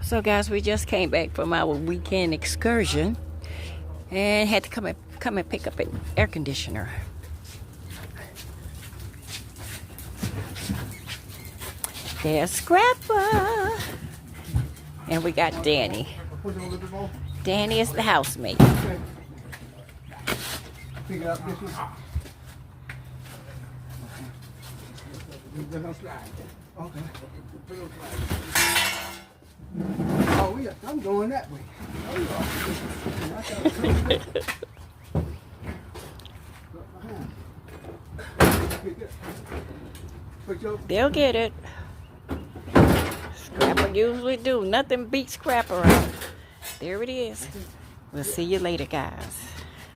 So guys, we just came back from our weekend excursion and had to come and pick up an air conditioner. There's Scrapper. And we got Danny. Danny is the housemate. Pick it up this one. Okay. Oh, yeah, I'm going that way. They'll get it. Scrapper usually do. Nothing beats Scrapper out. There it is. We'll see you later, guys.